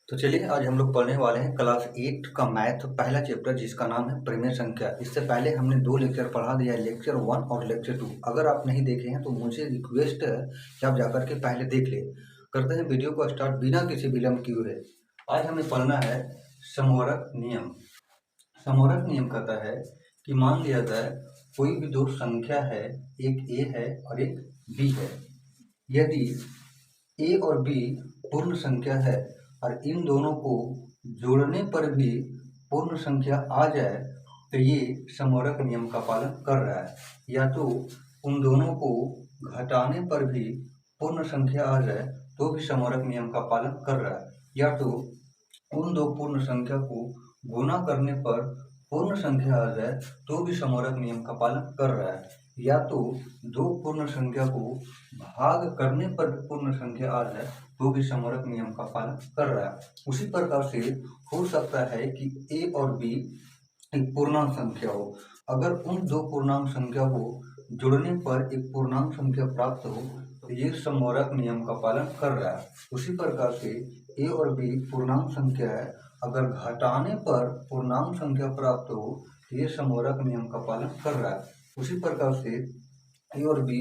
तो चलिए आज हम लोग पढ़ने वाले हैं क्लास 8 का मैथ पहला चैप्टर जिसका नाम है परिमेय संख्या। इससे पहले हमने 2 लेक्चर पढ़ा दिया है, लेक्चर 1 और लेक्चर 2। अगर आप नहीं देखे हैं तो मुझे रिक्वेस्ट है कि आप जाकर के पहले देख ले। करते हैं वीडियो को स्टार्ट बिना किसी विलंब किए हुए। आज हमें पढ़ना है समवर्ग नियम। समवर्ग नियम कहता है कि मान लिया जाए कोई भी दो संख्या है, एक ए है और एक बी है। यदि ए और बी पूर्ण संख्या है और इन दोनों को जोड़ने पर भी पूर्ण संख्या आ जाए तो ये समवर्ग नियम का पालन कर रहा है। या तो उन दोनों को घटाने पर भी पूर्ण संख्या आ जाए तो भी समवर्ग नियम का पालन कर रहा है। या तो उन दो पूर्ण संख्या को गुणा करने पर पूर्ण संख्या आ जाए तो भी समवर्ग नियम का पालन कर रहा है। या तो दो पूर्ण संख्या को भाग करने पर पूर्ण संख्या आ जाए तो भी समवर्ग नियम का पालन कर रहा है। उसी प्रकार से हो सकता है कि ए और बी एक पूर्णांक संख्या हो। अगर उन दो पूर्णांक संख्या को जोड़ने पर एक पूर्णांक संख्या प्राप्त हो तो ये समवर्ग नियम का पालन कर रहा है। उसी प्रकार से ए और बी पूर्णांक संख्या है, अगर घटाने पर पूर्णांक संख्या प्राप्त हो तो ये समवर्ग नियम का पालन कर रहा है। उसी प्रकार से ए और बी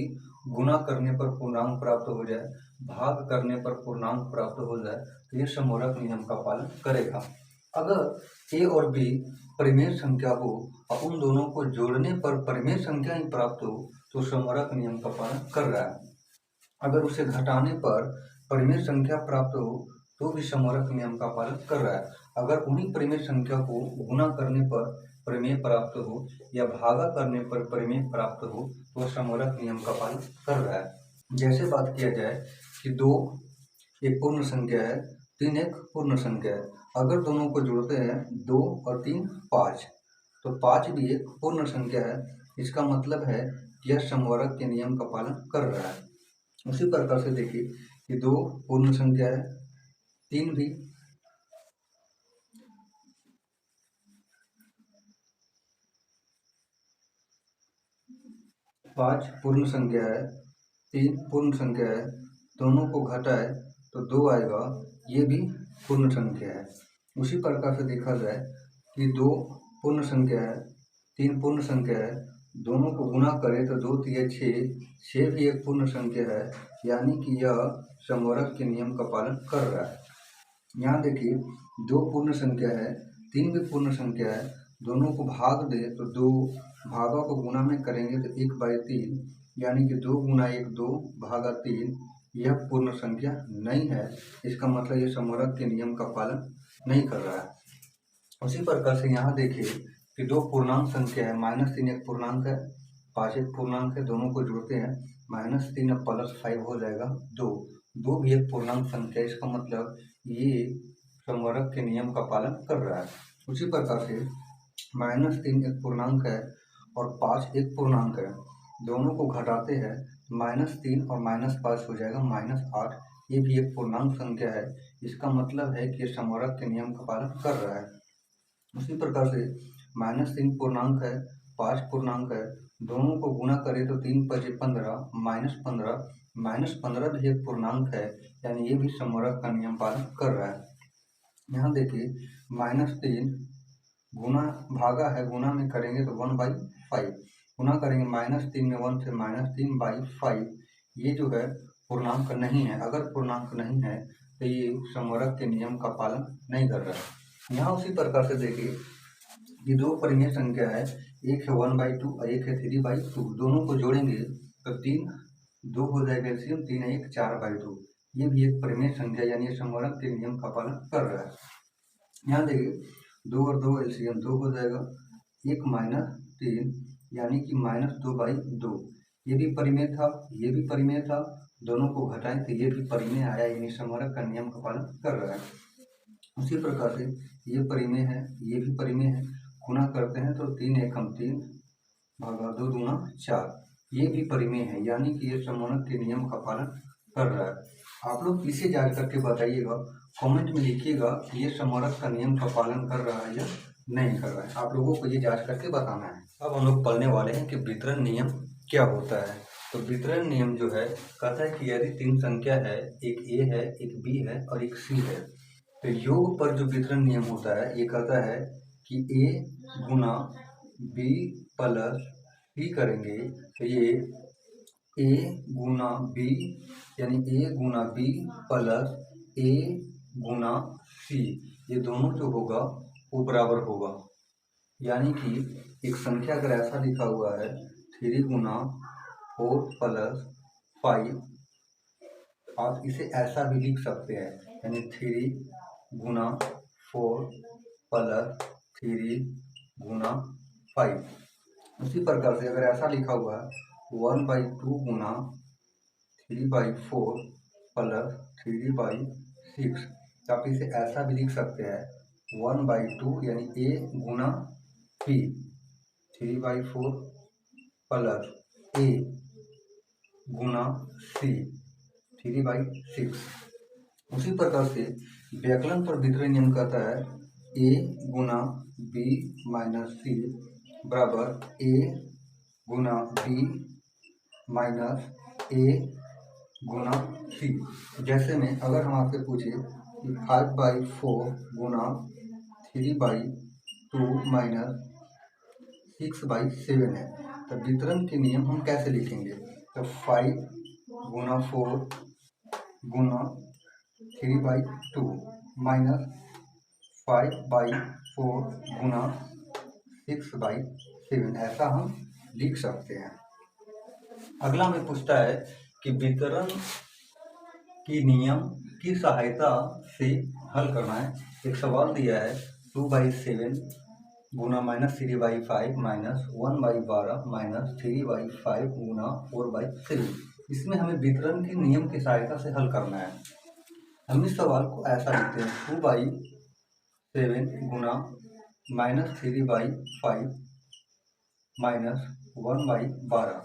गुणा करने पर पूर्णांक प्राप्त हो जाए, भाग करने पर पूर्णांक प्राप्त हो जाए तो ये समवर्ग नियम का पालन करेगा। अगर ए और बी परिमेय संख्या हो और उन दोनों को जोड़ने पर परिमेय संख्या ही प्राप्त हो तो समवर्ग नियम का पालन कर रहा है। अगर उसे घटाने पर परिमेय संख्या प्राप्त हो तो भी समवर्ग नियम का पालन कर रहा है। अगर उन्हीं परिमेय संख्या को गुणा करने पर परिमेय प्राप्त हो या भागा करने पर परिमेय प्राप्त हो तो समवर्ग नियम का पालन कर रहा है। जैसे बात किया जाए कि 2 एक पूर्ण संख्या है, 3 एक पूर्ण संख्या है। अगर दोनों को जोड़ते हैं 2 और 3 5, तो 5 भी एक पूर्ण संख्या है। इसका मतलब है कि यह समवर्ग के नियम का पालन कर रहा है। उसी प्रकार से देखिए कि 2 पूर्ण संख्या है, 3 भी, 5 पूर्ण संख्या है, 3 पूर्ण संख्या है। दोनों को घटाए तो 2 आएगा, ये भी पूर्ण संख्या है। उसी प्रकार से देखा जाए कि 2 पूर्ण संख्या है, 3 पूर्ण संख्या है। दोनों को गुणा करें तो 2 3 6, 6 भी एक पूर्ण संख्या है, यानी कि यह समवर्ग के नियम का पालन कर रहा है। यहाँ देखिए 2 पूर्ण संख्या है, 3 भी पूर्ण संख्या है। दोनों को भाग दे तो 2 भागों को गुणा में करेंगे तो 1/3, यानी कि 2 गुना 1 2 भागा 3, यह पूर्ण संख्या नहीं है। इसका मतलब ये समवर्ग के नियम का पालन नहीं कर रहा है। उसी प्रकार से यहाँ देखिए कि 2 पूर्णांक संख्या है, -3 एक पूर्णांक है, 5 एक पूर्णांक है। दोनों को जोड़ते हैं -3 अब +5 हो जाएगा 2, 2 भी एक पूर्णांक संख्या। इसका मतलब ये समवर्ग के नियम का पालन कर रहा है। उसी प्रकार से -3 एक पूर्णांक है और 5 एक पूर्णांक है। दोनों को घटाते हैं -3 और -5 हो जाएगा -8, ये भी एक पूर्णांक संख्या है। इसका मतलब है कि ये समवर्ग के नियम का पालन कर रहा है। उसी प्रकार से -3 पूर्णांक है, 5 पूर्णांक है। दोनों को गुणा करें तो 3 5 15, -15 भी एक पूर्णांक है, यानी ये भी समवर्ग का नियम पालन कर रहा है। यहाँ देखिए -3 गुना भागा है, गुणा में करेंगे तो 1/5, गुणा करेंगे -3 में 1 से -3/5, ये जो है पूर्णांक नहीं है। अगर पूर्णांक नहीं है तो ये समवर्ग के नियम का पालन नहीं कर रहा है। यहाँ उसी प्रकार से देखिए कि 2 परिमेय संख्या है, एक है 1/2 और एक है 3/2। दोनों को जोड़ेंगे तो 3 2 हो जाएगा एलसीएम, 3 1 4/2, ये भी एक परिमेय संख्या, यानी समवर्ग के नियम का पालन कर रहा है। यहाँ देखिए 2 और 2 एलसीएम 2 हो जाएगा, 1 -3 यानी कि -2/2, ये भी परिमेय था, ये भी परिमेय था। दोनों को घटाएं तो ये भी परिमेय आया, यानी समवर्ग का नियम का पालन कर रहा है। उसी प्रकार से ये परिमेय है, ये भी परिमेय है। गुणा करते हैं तो 3 एकम 3 भागा 2 दूना 4, ये भी परिमेय है, यानी कि ये समवर्ग के नियम का पालन कर रहा है। आप लोग इसे जांच करके बताइएगा, कमेंट में लिखिएगा कि ये समवर्ग का नियम का पालन कर रहा है या नहीं कर रहा है। आप लोगों को ये जांच करके बताना है। अब हम लोग पढ़ने वाले हैं कि वितरण नियम क्या होता है। तो वितरण नियम जो है कहता है कि यदि 3 संख्या है, एक ए है, एक बी है और एक सी है, तो योग पर जो वितरण नियम होता है ये कहता है कि ए गुना बी प्लस सी करेंगे तो ये ए गुना बी यानी ए गुना बी प्लस ए गुना सी, ये दोनों जो होगा वो बराबर होगा। यानी कि एक संख्या अगर ऐसा लिखा हुआ है 3 गुना 4 प्लस 5, आप इसे ऐसा भी लिख सकते हैं, यानी 3 गुना 4 प्लस 3 गुना 5। उसी प्रकार से अगर ऐसा लिखा हुआ है 1/2 गुना 3/4 प्लस 3/6, तो आप इसे ऐसा भी लिख सकते हैं 1/2 यानी ए गुना बी 3/4 प्लस ए गुना सी 3/6। उसी प्रकार से व्याकलन पर वितरण नियम कहता है ए गुना बी माइनस सी बराबर ए गुना बी माइनस ए गुना सी। जैसे में अगर हम आपसे पूछे कि 5/4 गुना 3/2 माइनस 6/7 है, तो वितरण के नियम हम कैसे लिखेंगे? तो 5 गुना 4 गुना 3/2 माइनस 5/4 गुना 6/7, ऐसा हम लिख सकते हैं। अगला हमें पूछता है कि वितरण की नियम की सहायता से हल करना है। एक सवाल दिया है 2/7 गुना -3/5 माइनस 1/12 माइनस 3/5 गुना 4/7। इसमें हमें वितरण के नियम की सहायता से हल करना है। हम इस सवाल को ऐसा लिखते हैं 2/7 गुना -3/5 माइनस 1/12।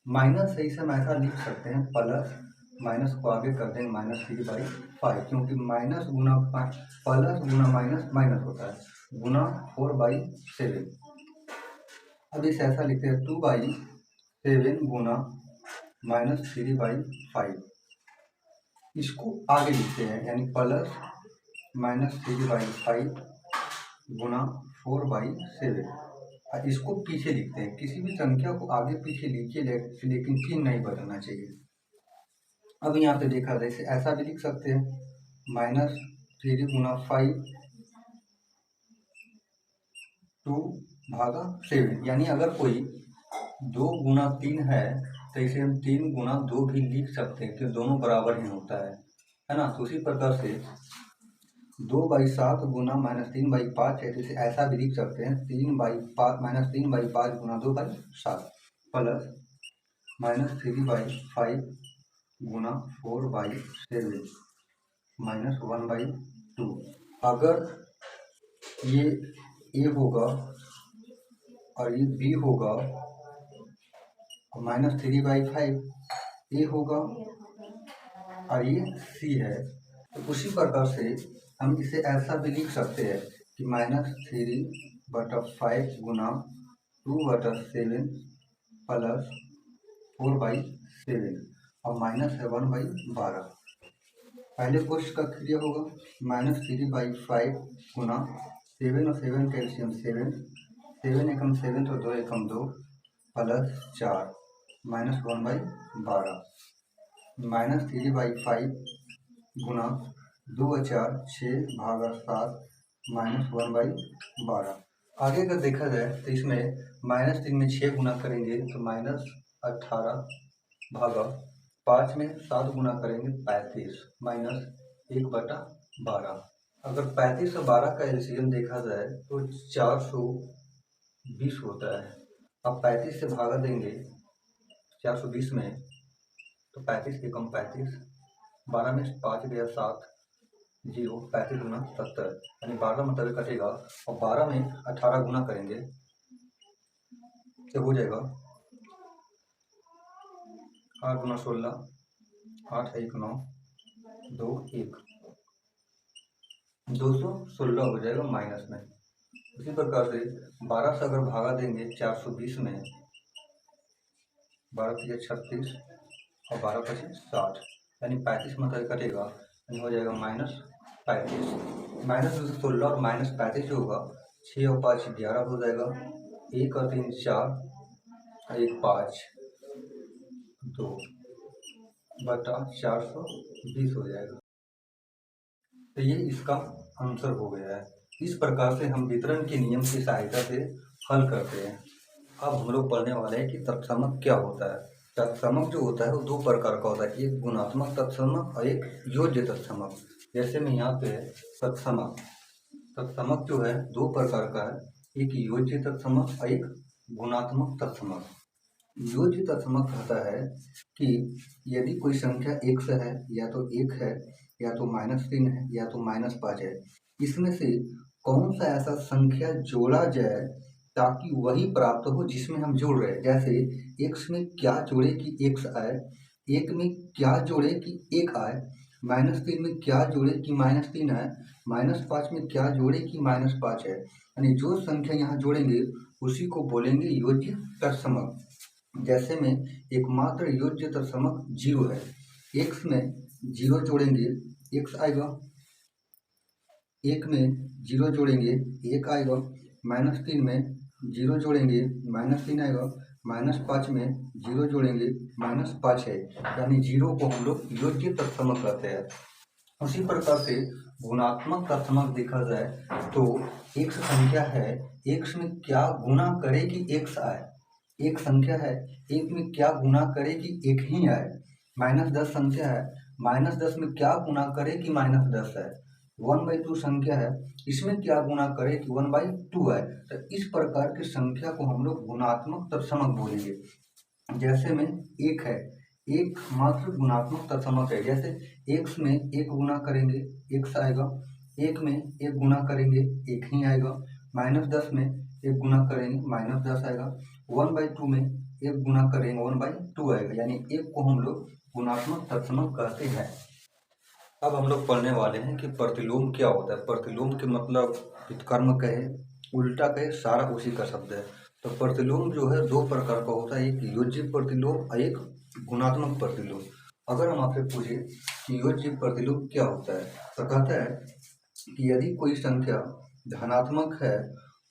माइनस है इसे हम ऐसा लिख सकते हैं प्लस माइनस को आगे कर देंगे -3/5, क्योंकि माइनस गुना प्लस गुना माइनस माइनस होता है गुना 4/7। अब इसे ऐसा लिखते हैं 2/7 गुना -3/5, इसको आगे लिखते हैं यानी प्लस -3/5 गुना 4/7। इसको पीछे लिखते हैं। किसी भी संख्या को आगे पीछे लिखिए लेकिन चिन्ह नहीं बदलना चाहिए। अब यहाँ पे देखा जाए इसे ऐसा भी लिख सकते हैं -3 गुना 5 2/7, यानी अगर कोई 2 गुना 3 है तो इसे हम 3 गुना 2 भी लिख सकते हैं, कि दोनों बराबर ही होता है ना। तो उसी प्रकार से 2/7 गुना -3/5 है, तो इसे ऐसा भी लिख सकते हैं 3/5 गुना 2/7 प्लस -3/5 गुना 4/7 माइनस 1/2। अगर ये ए होगा और ये बी होगा और -3/5 ए होगा और ये सी है, तो उसी प्रकार से हम इसे ऐसा भी लिख सकते हैं कि -3/5 गुना 2/7 प्लस 4/7 और माइनस है 1/12। पहले क्वेश्चन का क्रिया होगा -3/5 गुना 7 और 7 का एलसीएम 7, 7 एकम 7 तो 2 एकम 2 प्लस 4 माइनस 1/12 -3/5 गुना 2 और 4 6/7 माइनस 1/12। आगे अगर देखा जाए तो इसमें -3 में 6 गुना करेंगे तो -18/5 में 7 गुना करेंगे 35 माइनस 1/12। अगर 35 और 12 का एलसीएम देखा जाए तो 420 होता है। अब 35 से भागा देंगे 420 में तो 35 के कम 35, 12 में 5 गया 7, 0 35 गुना 70, यानी 12 मतलब कटेगा और 12 में 18 गुना करेंगे तो हो जाएगा 8 गुना 16, 8 1 9 2 1, 216 हो जाएगा माइनस में। उसी प्रकार से 12 से अगर भागा देंगे 420 में, 12 पीछे 36 और 12 पीछे 60, यानी 35 मतलब कटेगा, यानी हो जाएगा 35 माइनस 216 और माइनस 35 जो होगा 6 और 5 11 हो जाएगा, 1 और 3 4, 1 5 2 बटा 420 हो जाएगा। तो ये इसका आंसर हो गया है। इस प्रकार से हम वितरण के नियम की सहायता से हल करते हैं। अब हम लोग पढ़ने वाले हैं कि तत्समक क्या होता है। तत्समक जो होता है वो दो प्रकार का होता है, एक गुणात्मक तत्समक और एक योज्य तत्समक। जैसे में यहाँ पे तत्समक तत्समक जो है दो प्रकार का है, एक योज्य तत्समक और एक गुणात्मक तत्समक। योज्य तत्समक कहता है कि यदि कोई संख्या x है या तो 1 है या तो -3 है या तो -5 है, इसमें से कौन सा ऐसा संख्या जोड़ा जाए ताकि वही प्राप्त हो जिसमें हम जोड़ रहे हैं। जैसे x में क्या जोड़े कि x आए, 1 में क्या जोड़े कि 1 आए, -3 में क्या जोड़े कि -3 आए, -5 में क्या जोड़े कि -5 है। यानी जो संख्या यहाँ जोड़ेंगे उसी को बोलेंगे योज्य तत्समक। जैसे में एकमात्र योज्य तत्समक 0 है, x में 0 जोड़ेंगे x आएगा, 1 में 0 जोड़ेंगे 1 आएगा, -3 में 0 जोड़ेंगे -3 आएगा, -5 में 0 जोड़ेंगे -5 है। यानी 0 को हम लोग योज्य तत्समक कहते हैं। उसी प्रकार से गुणात्मक तत्समक देखा जाए तो x संख्या है, x में क्या गुना करे कि x आए। एक संख्या है, एक में क्या गुना करे कि एक ही आए। -10 संख्या है, -10 में क्या गुना करे कि -10 है। 1/2 संख्या है, इसमें क्या गुना करे कि 1/2 है। तो इस प्रकार की संख्या को हम लोग गुणात्मक तत्समक बोलेंगे। जैसे में एक है, एक मात्र गुणात्मक तत्समक है। जैसे x में 1 गुना करेंगे x आएगा, 1 में 1 गुना करेंगे 1 ही आएगा, -10 में 1 गुना करेंगे -10 आएगा, 1/2 में 1 गुना करेंगे 1/2 आएगा। यानी एक को हम लोग गुणात्मक तत्समक कहते हैं। अब हम लोग पढ़ने वाले हैं कि प्रतिलोम क्या होता है। प्रतिलोम के मतलब व्युत्क्रम कहे, उल्टा कहे, सारा उसी का शब्द है। तो प्रतिलोम जो है दो प्रकार का होता है, एक योज्य प्रतिलोम और एक गुणात्मक प्रतिलोम। अगर हम आपसे पूछे कि योज्य प्रतिलोम क्या होता है तो कहता है कि यदि कोई संख्या धनात्मक है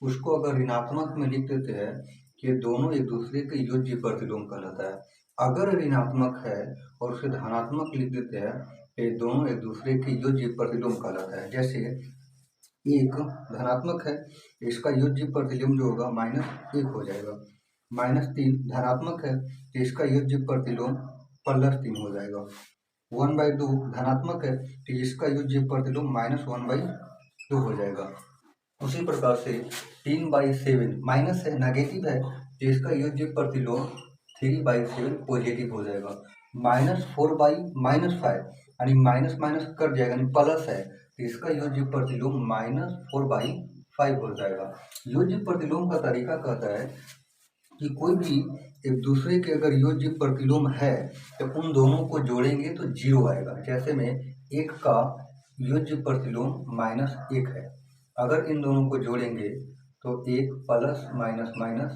उसको अगर ऋणात्मक में लिख देते हैं कि दोनों एक दूसरे के योज्य प्रतिलोम कहलाता है। अगर ऋणात्मक है और उसे धनात्मक लिख देते हैं ये दोनों एक दूसरे के योज्य प्रतिलोम कहलाता है। जैसे एक धनात्मक है, इसका योज्य प्रतिलोम जो होगा -1 हो जाएगा। -3 धनात्मक है, इसका योज्य प्रतिलोम +3 हो जाएगा। 1/2 धनात्मक है तो इसका योज्य प्रतिलोम -1/2 हो जाएगा। उसी प्रकार से 3/7 माइनस है, नेगेटिव है तो इसका योज्य प्रतिलोम 3/7 पॉजिटिव हो जाएगा। -4/-5 यानी माइनस माइनस कट जाएगा यानी प्लस है तो इसका योज्य प्रतिलोम -4/5 हो जाएगा। योज्य प्रतिलोम का तरीका कहता है कि कोई भी एक दूसरे के अगर योज्य प्रतिलोम है तो उन दोनों को जोड़ेंगे तो 0 आएगा। जैसे में 1 का योज्य प्रतिलोम -1 है, अगर इन दोनों को जोड़ेंगे तो 1 प्लस माइनस माइनस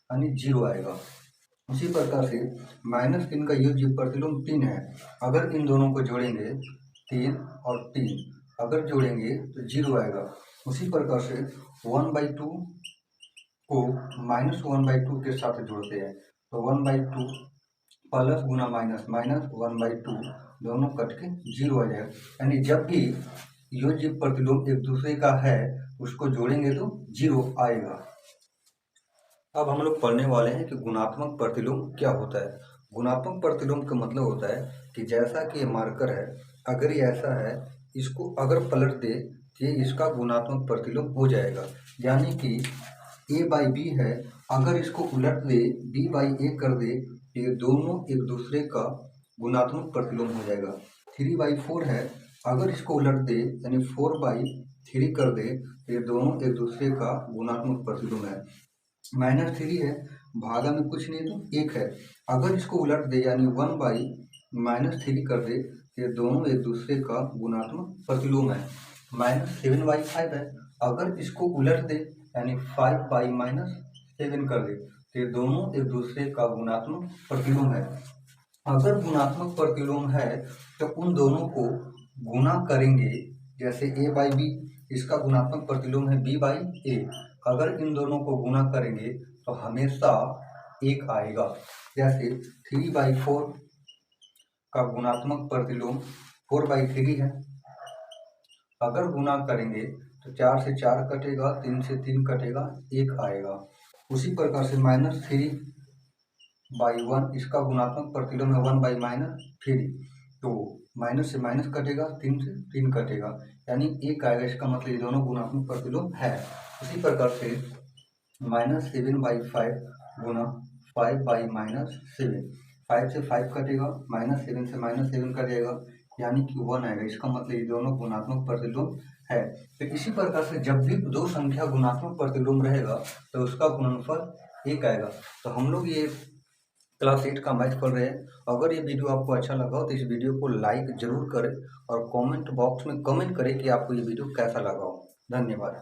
यानी 0 आएगा। उसी प्रकार से -3 का योज्य प्रतिलोम 3 है, अगर इन दोनों को जोड़ेंगे 3 और 3 अगर जोड़ेंगे तो 0 आएगा। उसी प्रकार से 1/2 को -1/2 के साथ जोड़ते हैं तो 1/2 प्लस गुना माइनस माइनस 1/2 दोनों कट के 0 आ जाएगा। यानी जब भी योज्य प्रतिलोम एक दूसरे का है उसको जोड़ेंगे तो 0 आएगा। अब हम लोग पढ़ने वाले हैं कि गुणात्मक प्रतिलोम क्या होता है। गुणात्मक प्रतिलोम का मतलब होता है कि जैसा कि ये मार्कर है, अगर ये ऐसा है इसको अगर पलट दे तो ये इसका गुणात्मक प्रतिलोम हो जाएगा। यानी कि a/b है, अगर इसको उलट दे b/a कर दे तो ये दोनों एक दूसरे का गुणात्मक प्रतिलोम हो जाएगा। 3/4 है, अगर इसको उलट दे यानी 4/3 कर दे तो ये दोनों एक दूसरे का गुणात्मक प्रतिलोम है। -3 है, भागा में कुछ नहीं तो 1 है, अगर इसको उलट दे यानी 1/-3 कर दे तो ये दोनों एक दूसरे का गुणात्मक प्रतिलोम है। -7/5 है, अगर इसको उलट दे यानी 5/-7 कर दे तो ये दोनों एक दूसरे का गुणात्मक प्रतिलोम है। अगर गुणात्मक प्रतिलोम है तो उन दोनों को गुणा करेंगे जैसे ए बाई बी, इसका गुणात्मक प्रतिलोम है बी बाई ए। अगर इन दोनों को गुणा करेंगे तो हमेशा एक आएगा। जैसे 3/4 का गुणात्मक प्रतिलोम 4/3 है। अगर गुणा करेंगे तो 4 से 4 कटेगा, 3 से 3 कटेगा, 1 आएगा। उसी प्रकार से -3/1 इसका गुणात्मक प्रतिलोम है 1/-3। तो माइनस से माइनस कटेगा, 3 से 3 कटेगा, यानी 1 आएगा। इसका मतलब ये दोनों गुणात्मक प्रतिलोम है। उसी प्रकार से -7/5 गुना 5/-7, 5 से 5 कटेगा, -7 से -7 कटेगा, यानी कि 1 आएगा। इसका मतलब ये दोनों गुणात्मक प्रतिलोम है। तो इसी प्रकार से जब भी दो संख्या गुणात्मक प्रतिलोम रहेगा तो उसका गुणनफल 1 आएगा। तो हम लोग ये क्लास 8 का मैथ पढ़ रहे हैं। अगर ये वीडियो आपको अच्छा लगा हो तो इस वीडियो को लाइक जरूर करें और कमेंट बॉक्स में कमेंट करें कि आपको ये वीडियो कैसा लगा हो। धन्यवाद।